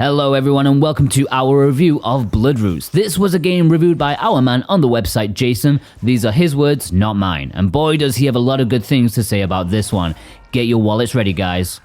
Hello everyone and welcome to our review of Bloodroots. This was a game reviewed by our man on the website Jason. These are his words, not mine. And boy does he have a lot of good things to say about this one. Get your wallets ready, guys.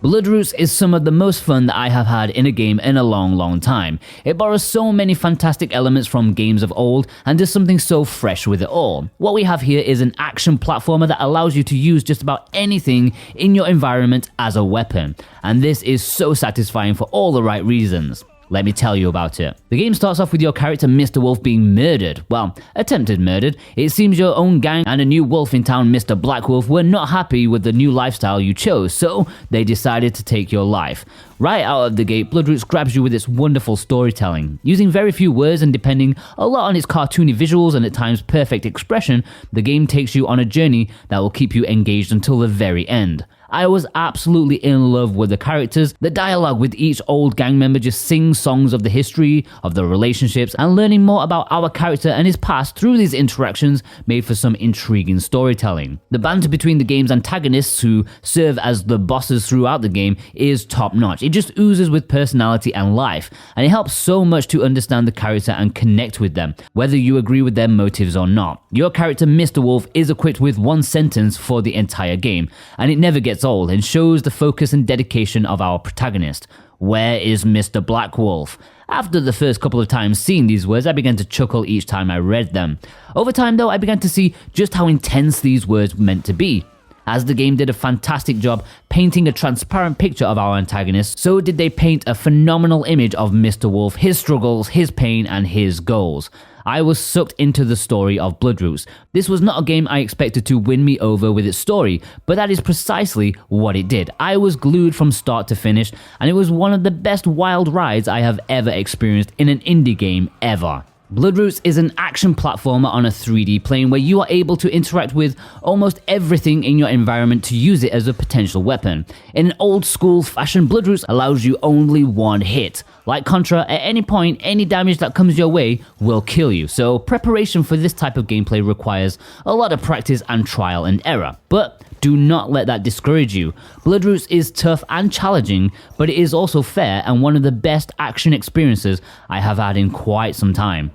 Bloodroots is some of the most fun that I have had in a game in a long time. It borrows so many fantastic elements from games of old and does something so fresh with it all. What we have here is an action platformer that allows you to use just about anything in your environment as a weapon. And this is so satisfying for all the right reasons. Let me tell you about it. The game starts off with your character Mr. Wolf being murdered. Well, attempted murdered. It seems your own gang and a new wolf in town, Mr. Black Wolf, were not happy with the new lifestyle you chose, so they decided to take your life. Right out of the gate, Bloodroots grabs you with its wonderful storytelling. Using very few words and depending a lot on its cartoony visuals and at times perfect expression, the game takes you on a journey that will keep you engaged until the very end. I was absolutely in love with the characters. The dialogue with each old gang member just sings songs of the history, of the relationships, and learning more about our character and his past through these interactions made for some intriguing storytelling. The banter between the game's antagonists, who serve as the bosses throughout the game, is top notch. It just oozes with personality and life, and it helps so much to understand the character and connect with them, whether you agree with their motives or not. Your character Mr. Wolf is equipped with one sentence for the entire game, and it never gets old and shows the focus and dedication of our protagonist. Where is Mr. Black Wolf? After the first couple of times seeing these words, I began to chuckle each time I read them. Over time though, I began to see just how intense these words meant to be. As the game did a fantastic job painting a transparent picture of our antagonist, so did they paint a phenomenal image of Mr. Wolf, his struggles, his pain, and his goals. I was sucked into the story of Bloodroots. This was not a game I expected to win me over with its story, but that is precisely what it did. I was glued from start to finish, and it was one of the best wild rides I have ever experienced in an indie game ever. Bloodroots is an action platformer on a 3D plane where you are able to interact with almost everything in your environment to use it as a potential weapon. In an old school fashion, Bloodroots allows you only one hit. Like Contra, at any point, any damage that comes your way will kill you, so preparation for this type of gameplay requires a lot of practice and trial and error. But do not let that discourage you. Bloodroots is tough and challenging, but it is also fair and one of the best action experiences I have had in quite some time.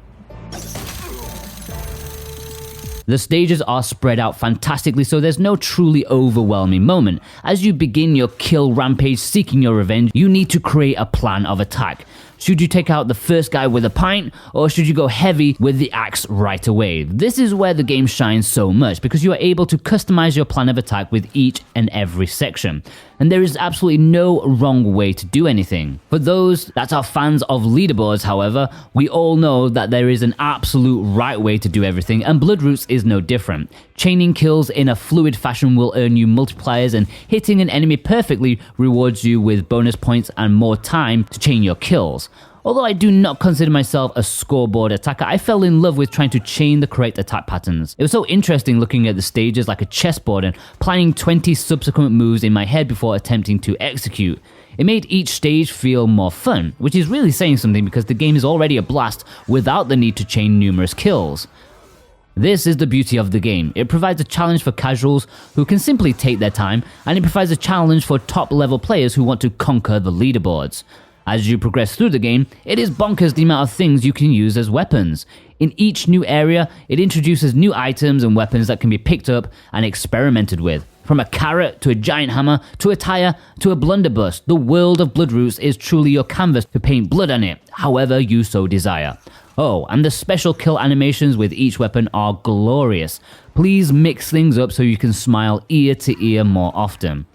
The stages are spread out fantastically, so there's no truly overwhelming moment. As you begin your kill rampage seeking your revenge, you need to create a plan of attack. Should you take out the first guy with a pint, or should you go heavy with the axe right away? This is where the game shines so much, because you are able to customize your plan of attack with each and every section. And there is absolutely no wrong way to do anything. For those that are fans of leaderboards, however, we all know that there is an absolute right way to do everything, and Bloodroots is no different. Chaining kills in a fluid fashion will earn you multipliers, and hitting an enemy perfectly rewards you with bonus points and more time to chain your kills. Although I do not consider myself a scoreboard attacker, I fell in love with trying to chain the correct attack patterns. It was so interesting looking at the stages like a chessboard and planning 20 subsequent moves in my head before attempting to execute. It made each stage feel more fun, which is really saying something because the game is already a blast without the need to chain numerous kills. This is the beauty of the game. It provides a challenge for casuals who can simply take their time, and it provides a challenge for top level players who want to conquer the leaderboards. As you progress through the game, it is bonkers the amount of things you can use as weapons. In each new area, it introduces new items and weapons that can be picked up and experimented with. From a carrot, to a giant hammer, to a tire, to a blunderbuss, the world of Bloodroots is truly your canvas to paint blood on it, however you so desire. Oh, and the special kill animations with each weapon are glorious. Please mix things up so you can smile ear to ear more often.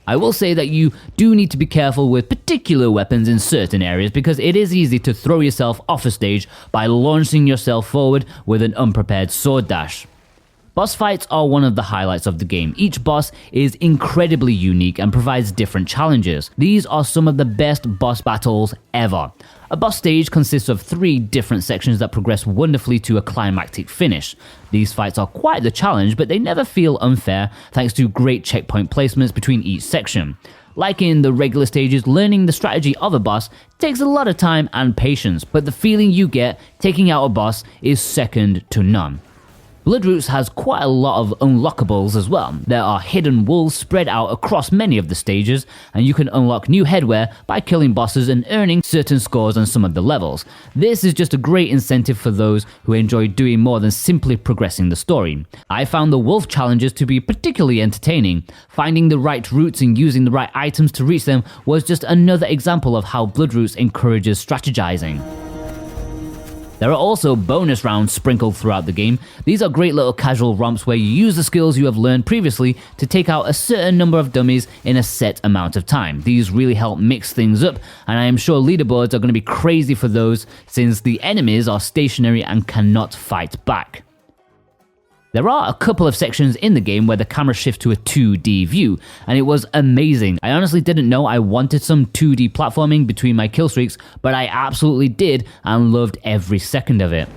I will say that you do need to be careful with particular weapons in certain areas because it is easy to throw yourself off a stage by launching yourself forward with an unprepared sword dash. Boss fights are one of the highlights of the game. Each boss is incredibly unique and provides different challenges. These are some of the best boss battles ever. A boss stage consists of 3 different sections that progress wonderfully to a climactic finish. These fights are quite the challenge, but they never feel unfair thanks to great checkpoint placements between each section. Like in the regular stages, learning the strategy of a boss takes a lot of time and patience, but the feeling you get taking out a boss is second to none. Bloodroots has quite a lot of unlockables as well. There are hidden walls spread out across many of the stages, and you can unlock new headwear by killing bosses and earning certain scores on some of the levels. This is just a great incentive for those who enjoy doing more than simply progressing the story. I found the wolf challenges to be particularly entertaining. Finding the right routes and using the right items to reach them was just another example of how Bloodroots encourages strategizing. There are also bonus rounds sprinkled throughout the game. These are great little casual romps where you use the skills you have learned previously to take out a certain number of dummies in a set amount of time. These really help mix things up, and I am sure leaderboards are going to be crazy for those since the enemies are stationary and cannot fight back. There are a couple of sections in the game where the camera shifts to a 2D view, and it was amazing. I honestly didn't know I wanted some 2D platforming between my kill streaks, but I absolutely did and loved every second of it.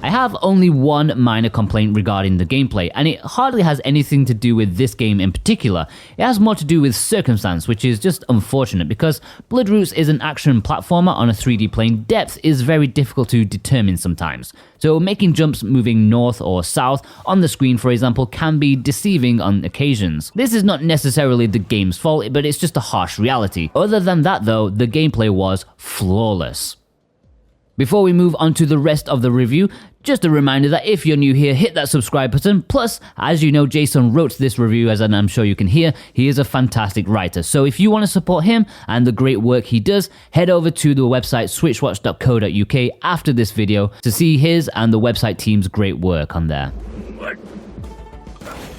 I have only one minor complaint regarding the gameplay, and it hardly has anything to do with this game in particular. It has more to do with circumstance, which is just unfortunate because Bloodroots is an action platformer on a 3D plane. Depth is very difficult to determine sometimes. So making jumps moving north or south on the screen, for example, can be deceiving on occasions. This is not necessarily the game's fault, but it's just a harsh reality. Other than that though, the gameplay was flawless. Before we move on to the rest of the review, just a reminder that if you're new here, hit that subscribe button. Plus, as you know, Jason wrote this review, as I'm sure you can hear. He is a fantastic writer. So if you want to support him and the great work he does, head over to the website switchwatch.co.uk after this video to see his and the website team's great work on there.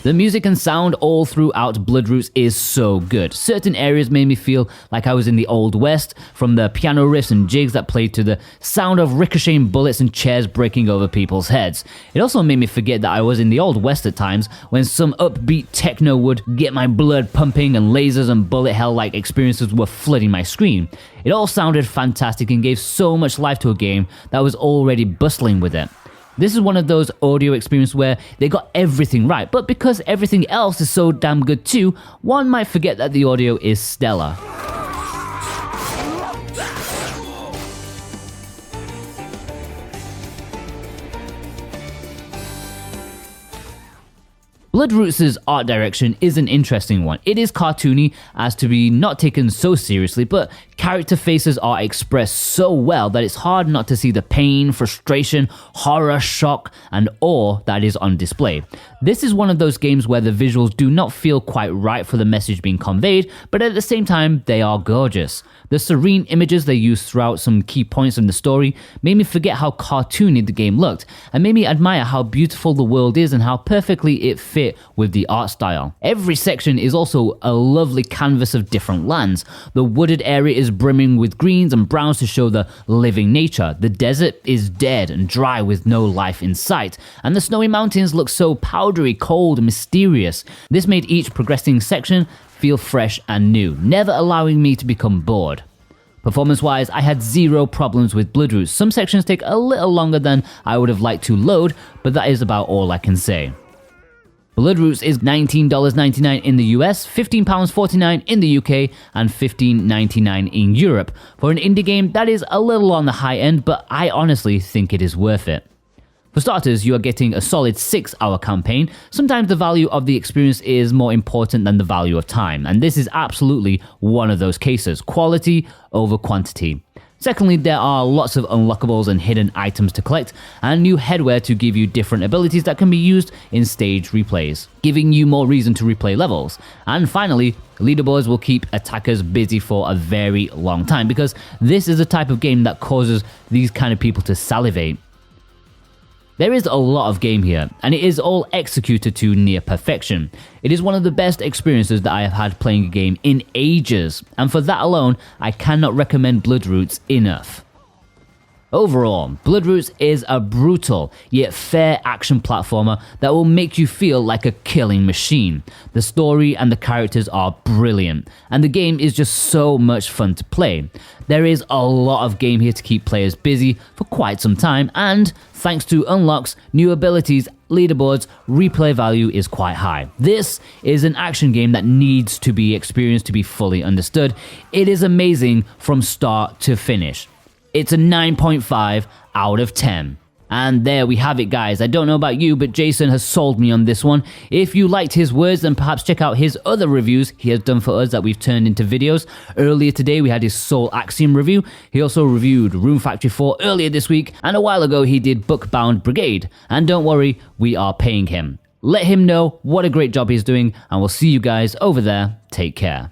The music and sound all throughout Bloodroots is so good. Certain areas made me feel like I was in the Old West, from the piano riffs and jigs that played to the sound of ricocheting bullets and chairs breaking over people's heads. It also made me forget that I was in the Old West at times, when some upbeat techno would get my blood pumping and lasers and bullet hell-like experiences were flooding my screen. It all sounded fantastic and gave so much life to a game that was already bustling with it. This is one of those audio experiences where they got everything right, but because everything else is so damn good too, one might forget that the audio is stellar. Bloodroots' art direction is an interesting one. It is cartoony as to be not taken so seriously, but character faces are expressed so well that it's hard not to see the pain, frustration, horror, shock, and awe that is on display. This is one of those games where the visuals do not feel quite right for the message being conveyed, but at the same time, they are gorgeous. The serene images they use throughout some key points in the story made me forget how cartoony the game looked, and made me admire how beautiful the world is and how perfectly it fit with the art style. Every section is also a lovely canvas of different lands. The wooded area is brimming with greens and browns to show the living nature. The desert is dead and dry with no life in sight, and the snowy mountains look so powdery, cold, and mysterious. This made each progressing section feel fresh and new, never allowing me to become bored. Performance-wise, I had zero problems with Bloodroots. Some sections take a little longer than I would have liked to load, but that is about all I can say. Bloodroots is $19.99 in the US, £15.49 in the UK, and $15.99 in Europe. For an indie game, that is a little on the high end, but I honestly think it is worth it. For starters, you are getting a solid 6-hour campaign. Sometimes the value of the experience is more important than the value of time, and this is absolutely one of those cases. Quality over quantity. Secondly, there are lots of unlockables and hidden items to collect, and new headwear to give you different abilities that can be used in stage replays, giving you more reason to replay levels. And finally, leaderboards will keep attackers busy for a very long time, because this is the type of game that causes these kind of people to salivate. There is a lot of game here, and it is all executed to near perfection. It is one of the best experiences that I have had playing a game in ages, and for that alone, I cannot recommend Bloodroots enough. Overall, Bloodroots is a brutal yet fair action platformer that will make you feel like a killing machine. The story and the characters are brilliant, and the game is just so much fun to play. There is a lot of game here to keep players busy for quite some time, and thanks to unlocks, new abilities, leaderboards, replay value is quite high. This is an action game that needs to be experienced to be fully understood. It is amazing from start to finish. It's a 9.5 out of 10. And there we have it, guys. I don't know about you, but Jason has sold me on this one. If you liked his words, then perhaps check out his other reviews he has done for us that we've turned into videos. Earlier today, we had his Soul Axiom review. He also reviewed Room Factory 4 earlier this week, and a while ago, he did Bookbound Brigade. And don't worry, we are paying him. Let him know what a great job he's doing, and we'll see you guys over there. Take care.